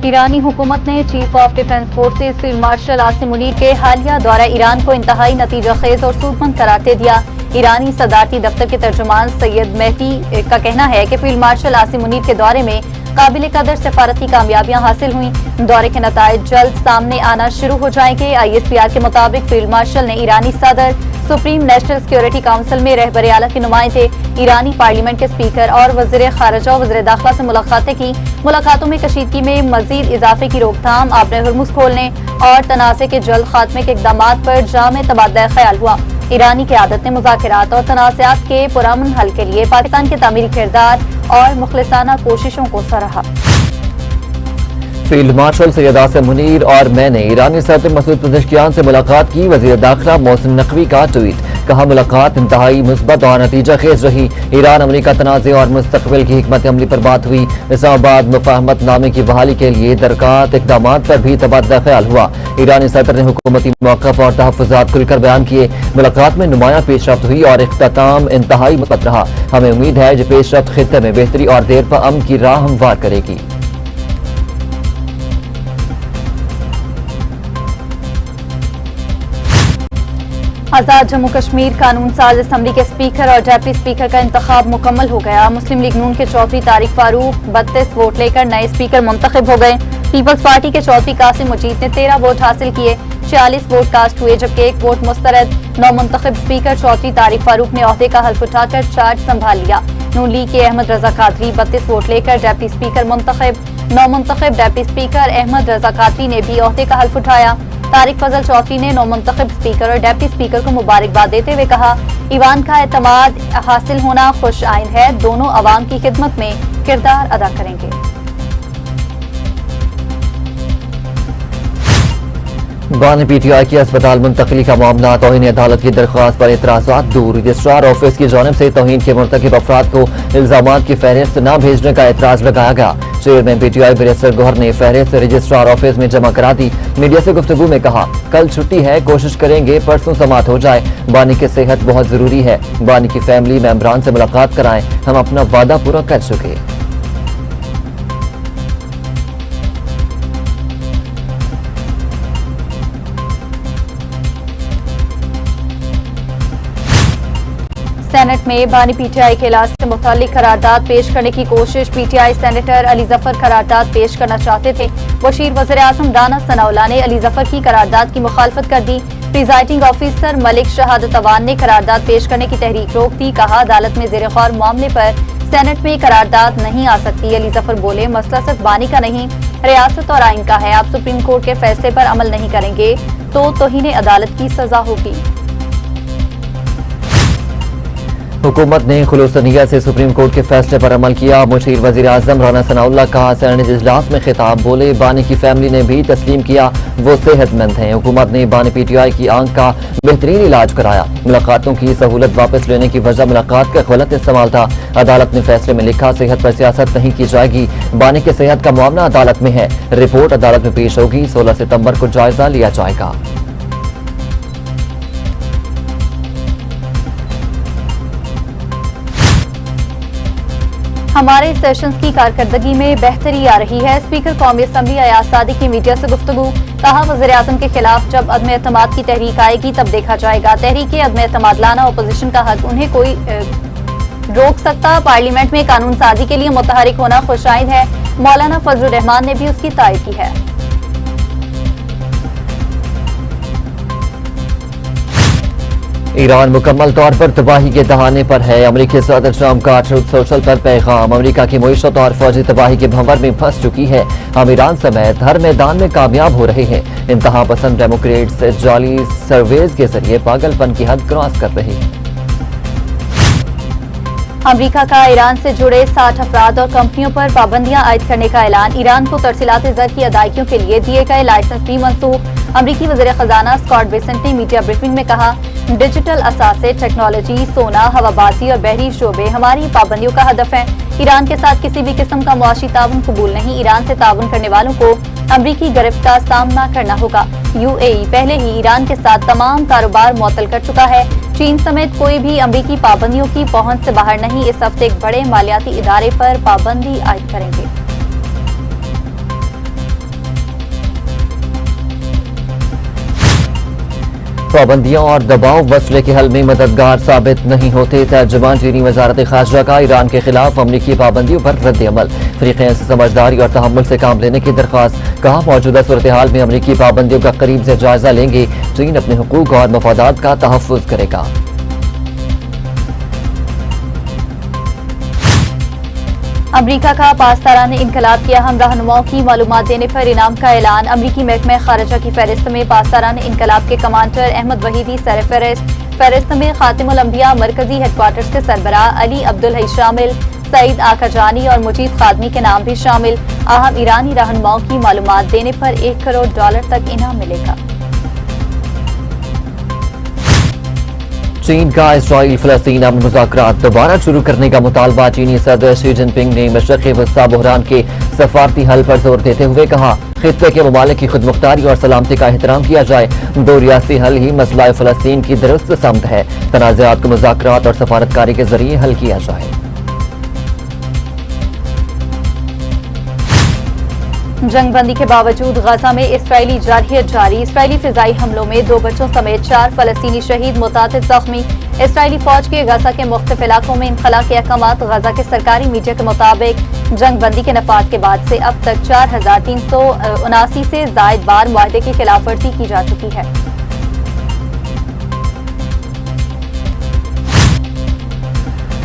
ईरानी हुकूमत ने chief of defence forces field marshal Asim Munir के हालिया दौरा ईरान को इंतहाई नतीजा खेज और सूदमंद करार दे दिया। ईरानी सदारती दफ्तर के तर्जुमान सैयद मेहदी का कहना है कि फील्ड मार्शल आसिम मुनीर के दौरे में काबिल कदर सफारती कामयाबियां हासिल हुई। दौरे के नताइज जल्द सामने आना शुरू हो जाएंगे। ISPR के मुताबिक फील्ड मार्शल ने ईरानी सदर, सुप्रीम नेशनल सिक्योरिटी काउंसिल में रहबर आला के नुमाइंदे, ईरानी पार्लियामेंट के स्पीकर और वज़ीर खारजा और वज़ीर दाखिला से मुलाकातें की। मुलाकातों में कशीदगी में मजीद इजाफे की रोकथाम, आबने हुर्मुज़ खोलने और तनाज़े के जल्द खात्मे के इक़दामात पर जामे तबादला ख्याल हुआ। ईरानी क़यादत ने मुज़ाकरात और तनाज़ात के पुरअमन हल के लिए पाकिस्तान के तामीरी किरदार और मुखलिसाना कोशिशों को सराहा। फील्ड मार्शल सैयद आसिम मुनीर और मैंने ईरानी सदर मसूद पज़ेश्कियान से मुलाकात की। वज़ीर दाखिला मोहसिन नकवी का ट्वीट, कहा मुलाकात इंतहाई मुस्बत और नतीजा खेज रही। ईरान अमरीका तनाज़े और मुस्तक़बिल की हिकमत अमली पर बात हुई। इस्लामाबाद मुफाहमत नामे की बहाली के लिए दरकार इक़दामात पर भी तबादला ख्याल हुआ। ईरानी सदर ने हुकूमती मौक़िफ़ और तहफ़्फ़ुज़ात खुलकर बयान किए। मुलाकात में नुमायां पेशरफ्त हुई और इख्तिताम इंतहाई मुस्बत रहा। हमें उम्मीद है कि पेशरफ्त खित्ते में बेहतरी और देर पर अमन की राह हमवार करेगी। आजाद जम्मू कश्मीर कानून साज असम्बली के स्पीकर और डेप्टी स्पीकर का इंतखाब मुकम्मल हो गया। मुस्लिम लीग नून के चौधरी तारिक फारूक 32 वोट लेकर नए स्पीकर मुंतखब हो गए। पीपल्स पार्टी के चौधरी कासिम मुजीद ने 13 वोट हासिल किए। 46 वोट कास्ट हुए, जबकि 1 वोट मुस्तरद। नौ मुंतखब स्पीकर चौधरी तारिक फारूक ने ओहदे का हल्फ उठाकर चार्ज संभाल लिया। नून लीग के अहमद रजा कादरी 32 वोट लेकर डेप्टी स्पीकर मुंतखब। नौ मुंतखब डेप्टी स्पीकर अहमद रजा कादरी ने भी ओहदे का हल्फ उठाया। तारिक फजल चौधरी ने नौ मुंतखब स्पीकर और डेप्टी स्पीकर को मुबारकबाद देते हुए कहा, ईवान का एतमाद हासिल होना खुश आइन है। दोनों अवाम की खिदमत में किरदार अदा करेंगे। बानी PTI की अस्पताल मुंतकली का मामला, तौहीन अदालत की दरख्वास्त पर एतराज़ात दूर। रजिस्ट्रार ऑफिस की जानिब से तौहीन के मुर्तकिब अफराद को इल्जामात की फहरिस्त न भेजने का एतराज लगाया गया। चेयरमैन PTI बैरिस्टर गौहर ने फहरिस्त रजिस्ट्रार ऑफिस में जमा करा दी। मीडिया से गुफ्तगू में कहा, कल छुट्टी है, कोशिश करेंगे परसों समात हो जाए। बानी की सेहत बहुत जरूरी है। बानी की फैमिली मेंबरान से मुलाकात कराएं, हम अपना वादा पूरा कर चुके। सेनेट में बानी PTI के इलाज से मुतालिक करारदाद पेश करने की कोशिश। PTI सेनेटर अली जफर करारदाद पेश करना चाहते थे। वजीर वज़ीर आज़म राना सनाउल्लाह ने अली जफर की करारदाद की मुखालफत कर दी। प्रिजाइडिंग ऑफिसर मलिक शहादत अवान ने करारदाद पेश करने की तहरीक रोक दी। कहा, अदालत में ज़ेर गौर मामले पर सेनेट में करारदाद नहीं आ सकती। अली जफर बोले, मसला सिर्फ बानी का नहीं, रियासत और आइन का है। आप सुप्रीम कोर्ट के फैसले पर अमल नहीं करेंगे तो तौहीन अदालत की सजा होगी। हुकूमत ने खुलूस नियत से सुप्रीम कोर्ट के फैसले पर अमल किया। मुशीर वज़ीर आज़म राना सनाउल्लाह का सेनेट इजलास में खिताब, बोले, बानी की फैमिली ने भी तस्लीम किया वो सेहतमंद हैं। हुकूमत ने बानी PTI की आंख का बेहतरीन इलाज कराया। मुलाकातों की सहूलत वापस लेने की वजह मुलाकात का गलत इस्तेमाल था। अदालत ने फैसले में लिखा, सेहत पर सियासत नहीं की जाएगी। बानी की सेहत का मामला अदालत में है। रिपोर्ट अदालत में पेश होगी। 16 सितंबर को जायजा लिया जाएगा। हमारे सेशंस की कारकर्दगी में बेहतरी आ रही है। स्पीकर कौमी असम्बली अयाज सादिक की मीडिया से गुफ्तगू, कहा, वज़ीर आज़म के खिलाफ जब अदम एतमाद की तहरीक आएगी तब देखा जाएगा। तहरीक अदम एतमाद लाना अपोजिशन का हक, उन्हें कोई रोक सकता। पार्लियामेंट में कानून साजी के लिए मुतहरिक होना खुशाइन है। मौलाना फजलुर रहमान ने भी उसकी तारीफ की है। ईरान मुकम्मल तौर पर तबाही के दहाने पर है। अमरीकी सदर ट्रंप का ट्रूथ सोशल पर पैगाम, अमरीका की मईशत और फौजी तबाही के भंवर में फंस चुकी है। हम ईरान समेत हर मैदान में कामयाब हो रहे हैं। इंतहा पसंद डेमोक्रेट्स जाली सर्वेज के जरिए पागलपन की हद क्रॉस कर रहे हैं। अमरीका का ईरान से जुड़े 60 अफराद और कंपनियों पर पाबंदियां आयद करने का ऐलान। ईरान को तरसीलात ज़र की अदायगियों के लिए दिए गए लाइसेंस भी मनसूख। अमरीकी वज़ीर खजाना स्कॉट बेसेंट ने मीडिया ब्रीफिंग में कहा, डिजिटल असासे, टेक्नोलॉजी, सोना, हवाबाजी और बहरी शोबे हमारी पाबंदियों का हदफ है। ईरान के साथ किसी भी किस्म का मुआशी ताउन कबूल नहीं। ईरान से ताउन करने वालों को अमरीकी गिरफ्त का सामना करना होगा। UAE पहले ही ईरान के साथ तमाम कारोबार मुअत्तल कर चुका है। चीन समेत कोई भी अमरीकी पाबंदियों की पहुंच से बाहर नहीं। इस हफ्ते एक बड़े मालियाती इदारे पर पाबंदी आयद करेंगे। पाबंदियां और दबाव मसले के हल में मददगार साबित नहीं होते। तर्जुमान चीनी वजारत खारजा का ईरान के खिलाफ अमरीकी पाबंदियों पर रद्द अमल। फरीक़ैन से समझदारी और तहम्मुल से काम लेने की दरख्वास्त। कहा मौजूदा सूरत हाल में अमरीकी पाबंदियों का करीब से जायजा लेंगे। चीन अपने हुकूक और मफादात का तहफ़्फ़ुज़ करेगा। अमरीका का पासदारान इनकलाब के अहम रहनुमाओं की मालूमात देने पर इनाम का ऐलान। अमरीकी महकमा खारजा की फहरिस्त में पासदारान इनकलाब के कमांडर अहमद वहीदी सर फहरिस्त में खातिमुल अंबिया मरकजी हेडक्वार्टर्स के सरबराह अली अब्दुल हई शामिल, सईद आकाजानी और मुजीब खादमी के नाम भी शामिल। अहम ईरानी रहनुमाओं की मालूमात देने पर $1 करोड़ तक इनाम मिलेगा। चीन का इसराइल फ़लस्तीन अमन मुज़ाकरात दोबारा शुरू करने का मुतालबा। चीनी सदर शी जिनपिंग ने मशरक़ी वस्ता बहरान के सफारती हल पर जोर देते हुए कहा खित्ते के ममालिक की खुद मुख्तारी और सलामती का एहतराम किया जाए। दो रियासी हल ही मसला फ़लस्तीन की दुरुस्त समत है। तनाज़ात को मुज़ाकरात और सफारतकारी के जरिए हल किया जाए। जंगबंदी के बावजूद गजा में इसराइली जारहियत जारी। इसराइली फिजाई हमलों में 2 बच्चों समेत 4 फलस्तीनी शहीद, मुतादिद जख्मी। इसराइली फौज के गजा के मुख्तलिफ इलाकों में इनखला के अहकामात। गजा के सरकारी मीडिया के मुताबिक जंगबंदी के नफाज के बाद से अब तक 4379 से जायद बार मुआहदे की खिलाफ वर्जी की जा चुकी है।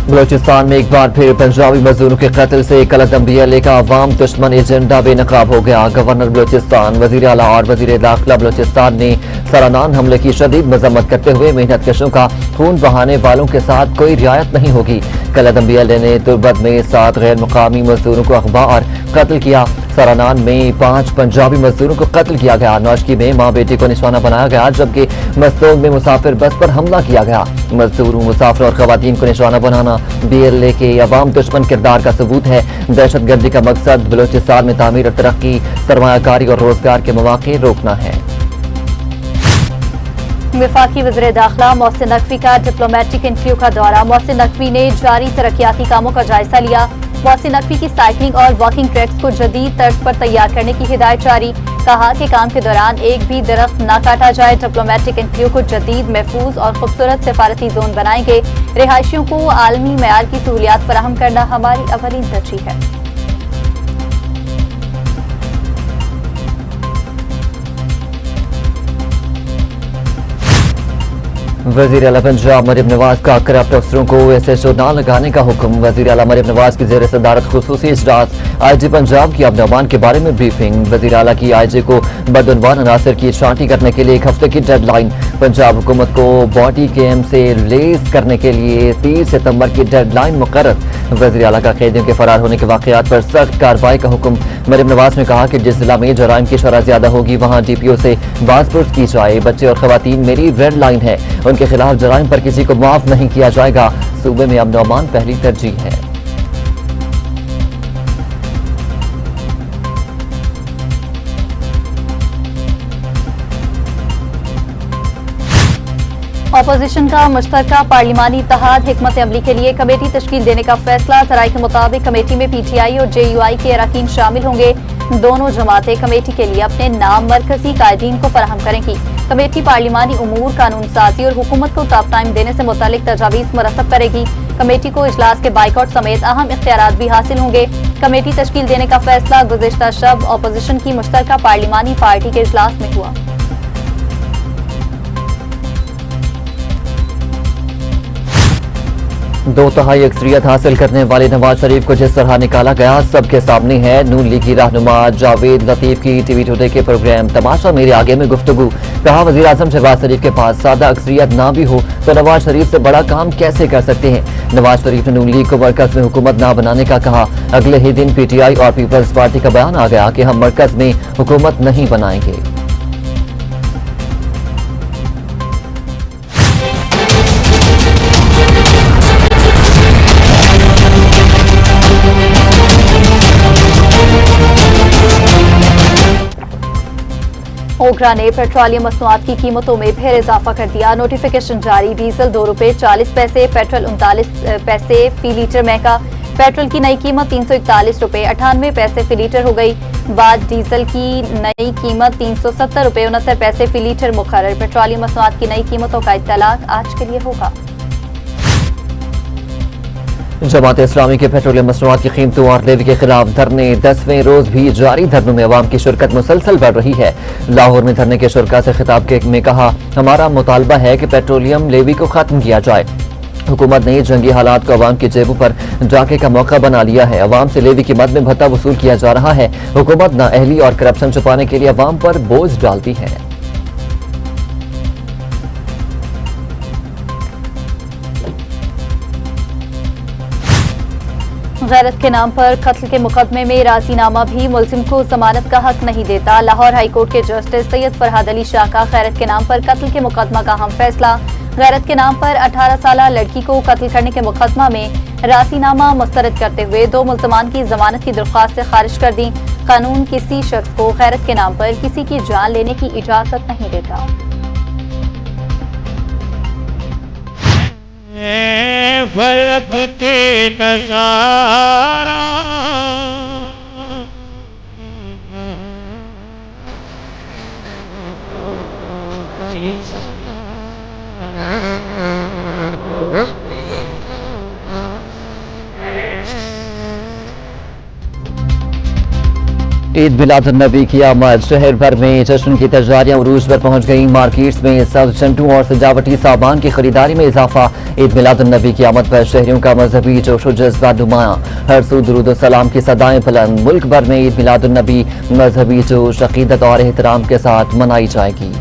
बलोचिस्तान में एक बार फिर पंजाबी मजदूरों के कत्ल से कलदम्बिया का अवाम दुश्मन एजेंडा बेनकाब हो गया। गवर्नर बलोचिस्तान, वजीर आला और वजीर दाखिला बलोचिस्तान ने सरानान हमले की शदीद मजम्मत करते हुए मेहनत कशों का खून बहाने वालों के साथ कोई रियायत नहीं होगी। कलदम्बिया ने तुर्बत में 7 गैर मुकामी मजदूरों को अगवा और कत्ल किया। सरानान में 5 पंजाबी मजदूरों को कत्ल किया गया। नौशकी में माँ बेटी को निशाना बनाया गया, जबकि मस्तोग में मुसाफिर बस पर हमला किया गया। मजदूरों, मुसाफिर और खवातीन को निशाना बनाना BLA के अवाम दुश्मन किरदार का सबूत है। दहशतगर्दी का मकसद बलोचिस्तान में तामीर और तरक्की, सरमायाकारी और रोजगार के मौके रोकना है। वफाकी वज़ीर दाखिला मोहसिन नकवी का डिप्लोमेटिक इंटरव्यू का दौरा। मोहसिन नकवी ने जारी तरक्याती कामों का जायजा लिया। मोहसिन नकवी की साइकिलिंग और वॉकिंग ट्रैक्स को जदीद तर्ज पर तैयार करने की हिदायत जारी। कहा कि काम के दौरान एक भी दरख्त न काटा जाए। डिप्लोमेटिक इंटरव्यू को जदीद, महफूज और खूबसूरत सिफारती जोन बनाएंगे। रिहायशियों को आलमी मयार की सहूलियात फराहम करना हमारी अवलीन तरजीह है। वज़ीर आला पंजाब मरियम नवाज का करप्ट अफसरों को SHO न लगाने का हुक्म। वज़ीर आला मरियम नवाज की ज़ेर सदारत खुसूसी इजलास। IG पंजाब की अमन के बारे में ब्रीफिंग। वज़ीर आला की IG को बदउनवान अनासर की छांटी करने के लिए 1 हफ्ते की डेडलाइन। पंजाब हुकूमत को बॉडी कैम से रिलीज करने के लिए 30 सितंबर की डेडलाइन मुकर्रर। वज़ीर आला का कैदियों के फरार होने के वाक़यात पर सख्त कार्रवाई का हुक्म। मरियम नवाज ने कहा कि जिस जिला में जराइम की शरह ज्यादा होगी वहाँ DPO से बासपुर्स की जाए। बच्चे और खवातीन मेरी रेड लाइन है, उनके खिलाफ जराइम पर किसी को माफ नहीं किया जाएगा। सूबे में अमन अमान पहली तरजीह है। अपोजिशन का मुश्तरका पार्लिमानी इत्तेहाद हिकमत अमली के लिए कमेटी तश्कील देने का फैसला। जराये के मुताबिक कमेटी में PTI और JUI के अरकान शामिल होंगे। दोनों जमातें कमेटी के लिए अपने नाम मरकजी कायदीन को फराहम करेंगी। कमेटी पार्लिमानी उमूर, कानून साजी और हुकूमत को टॉप टाइम देने से मुतालिक तजावीज़ मुरतब करेगी। कमेटी को इजलास के बाइकआउट समेत अहम इख्तियारात भी हासिल होंगे। कमेटी तश्कील देने का फैसला गुज़िश्ता शब अपोजिशन की मुश्तरका पार्लिमानी पार्टी के इजलास में हुआ। 2/3 अक्सरियत हासिल करने वाले नवाज शरीफ को जिस तरह निकाला गया सबके सामने है। नून लीगी रहनुमा जावेद लतीफ की TV टुडे के प्रोग्राम तमाशा मेरे आगे में गुफ्तगू। कहा वज़ीर आज़म शहबाज शरीफ के पास सादा अक्सरियत ना भी हो तो नवाज शरीफ से बड़ा काम कैसे कर सकते हैं। नवाज शरीफ ने नून लीग को मरकज में हुकूमत ना बनाने का कहा। अगले ही दिन PTI और पीपल्स पार्टी का बयान आ गया कि हम मरकज में हुकूमत नहीं बनाएंगे। ओगरा ने पेट्रोलियम मसनूआत की कीमतों में फिर इजाफा कर दिया। नोटिफिकेशन जारी। डीजल ₹2.40, पेट्रोल 39 पैसे फी लीटर महंगा। पेट्रोल की नई कीमत 341 रुपए 98 पैसे फी लीटर हो गई। बाद डीजल की नई कीमत 370 रुपए 69 पैसे फी लीटर मुकर्रर। पेट्रोलियम मसनूआत की नई कीमतों का इत्तलाक आज के लिए होगा। जमात इस्लामी के पेट्रोलियम मसनूआत की कीमतों और लेवी के खिलाफ धरने 10वें रोज भी जारी। धरनों में अवाम की शिरकत मुसलसल बढ़ रही है। लाहौर में धरने के शुरका से खिताब में कहा, हमारा मुतालबा है कि पेट्रोलियम लेवी को खत्म किया जाए। हुकूमत ने जंगी हालात को अवाम की जेबों पर डाके का मौका बना लिया है। अवाम से लेवी की मद में भत्ता वसूल किया जा रहा है। हुकूमत नाअहली और करप्शन छुपाने के लिए अवाम पर बोझ डालती है। गैरत के नाम पर कत्ल के मुकदमे में राजीनामा भी मुलजिम को जमानत का हक नहीं देता। लाहौर हाईकोर्ट के जस्टिस सैयद फरहाद अली शाह का गैरत के नाम पर कत्ल के मुकदमा का अहम फैसला। गैरत के नाम पर 18 साल लड़की को कत्ल करने के मुकदमा में राजीनामा मुस्तरद करते हुए 2 मुल्जमान की जमानत की दरख्वास्त खारिज कर दी। कानून किसी शख्स को गैरत के नाम पर किसी की जान लेने की इजाजत नहीं देता। फलक के नजारा ईद मिलादुन्नबी की आमद। शहर भर में जश्न की तैयारियां उरूज पर पहुंच गई। मार्केट्स में सब्ज चंटू और सजावटी सामान की खरीदारी में इजाफा। ईद मिलादुन्नबी की आमद पर शहरियों का मजहबी जोश व जज्बा नुमाया। हर सू दुरूद व सलाम की सदाएं बुलंद। मुल्क भर में ईद मिलादुन्नबी मजहबी जोश, अकीदत और एहतराम के साथ मनाई जाएगी।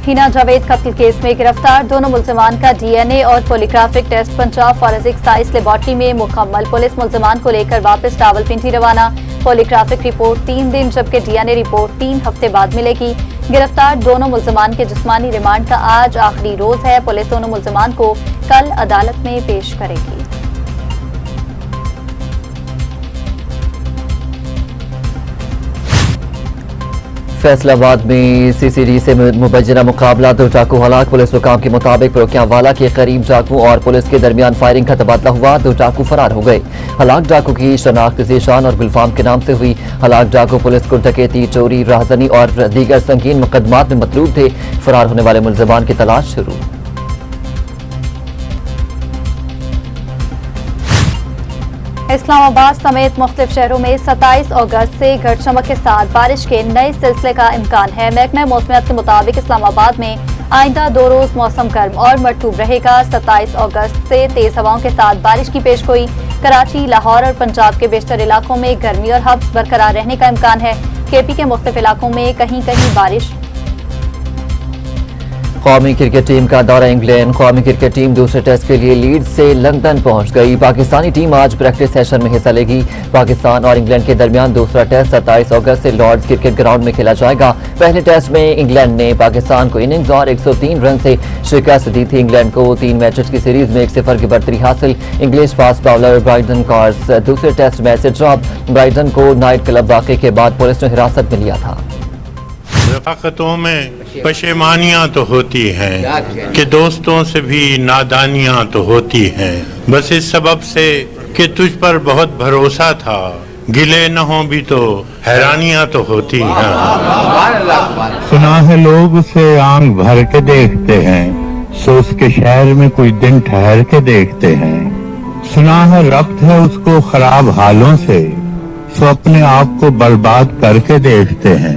हिना जावेद कत्ल केस में गिरफ्तार। दोनों मुल्जमान का डीएनए और polygraphic test Punjab forensic science laboratory में मुकम्मल। पुलिस मुल्जमान को लेकर वापस रावलपिंडी रवाना। पॉलीग्राफिक रिपोर्ट 3 दिन जबकि डीएनए रिपोर्ट 3 हफ्ते बाद मिलेगी। गिरफ्तार दोनों मुल्जमान के जिस्मानी रिमांड का आज आखिरी रोज है। पुलिस दोनों मुल्जमान को कल अदालत में पेश करेगी। फैसलाबाद में सीसीडी से मुबैना मुकाबला। 2 डाकू हलाक। पुलिस हुकाम के मुताबिक प्रोक्यावाला के करीब डाकू और पुलिस के दरमियान फायरिंग का तबादला हुआ। 2 डाकू फरार हो गए। हलाक डाकू की शनाख्त ज़ीशान और गुलफाम के नाम से हुई। हलाक डाकू पुलिस को डकैती, चोरी, राहजनी और दीगर संगीन मुकदमात में मतलूब थे। फरार होने वाले मुल्ज़िमान की तलाश शुरू। इस्लामाबाद समेत मुख्तलिफ शहरों में 27 अगस्त से गरज चमक के साथ बारिश के नए सिलसिले का इम्कान है। महकमा मौसमियात के मुताबिक इस्लामाबाद में आइंदा 2 रोज मौसम गर्म और मरतूब रहेगा। 27 अगस्त से तेज हवाओं के साथ बारिश की पेशगोई। कराची, लाहौर और पंजाब के बेशतर इलाकों में गर्मी और हब्स बरकरार रहने का इम्कान है। केपी के मुख्तलिफ इलाकों में कहीं कहीं बारिश। कौमी क्रिकेट टीम का दौरा इंग्लैंड। कौमी क्रिकेट टीम दूसरे टेस्ट के लिए लीड्स से लंदन पहुंच गई। पाकिस्तानी टीम आज प्रैक्टिस सेशन में हिस्सा लेगी। पाकिस्तान और इंग्लैंड के दरमियान दूसरा टेस्ट 27 अगस्त से लॉर्ड्स क्रिकेट ग्राउंड में खेला जाएगा। पहले टेस्ट में इंग्लैंड ने पाकिस्तान को इनिंग्स और 103 रन से शिकस्त दी थी। इंग्लैंड को 3 मैचेस की सीरीज में 1-0 की बढ़तरी हासिल। English fast bowler Brydon Carse दूसरे टेस्ट मैच से ड्रॉप। ब्राइडन को नाइट क्लब वाक़े के बाद पुलिस ने हिरासत में लिया था। रफ़ाक़तों में पशेमानियाँ तो होती हैं कि दोस्तों से भी नादानियाँ तो होती हैं। बस इस सबब से कि तुझ पर बहुत भरोसा था, गिले न हो भी तो हैरानियाँ तो होती हैं। सुना है लोग उसे आंख भर के देखते हैं, सो उसके शहर में कुछ दिन ठहर के देखते हैं। सुना है रब्त है उसको खराब हालों से, सो अपने आप को बर्बाद करके देखते हैं।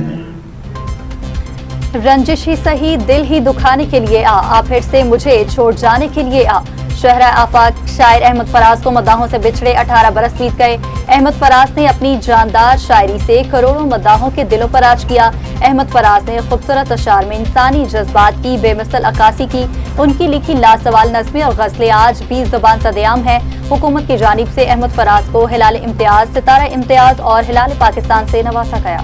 रंजिश ही सही, दिल ही दुखाने के लिए आ फिर से मुझे छोड़ जाने के लिए आ। शहरा आफाक शायर अहमद फराज को मदाहों से बिछड़े 18 बरस बीत गए। अहमद फराज ने अपनी जानदार शायरी से करोड़ों मदाहों के दिलों पर राज किया। अहमद फराज ने खूबसूरत अशार में इंसानी जज्बात की बेमिसल अक्कासी की। उनकी लिखी लासवाल नज़में और गज़लें आज भी ज़ुबान सदेआम है। हुकूमत की जानिब से अहमद फराज को हिलाल इम्तियाज, सितारा इम्तियाज और हिलाल पाकिस्तान से नवाजा गया।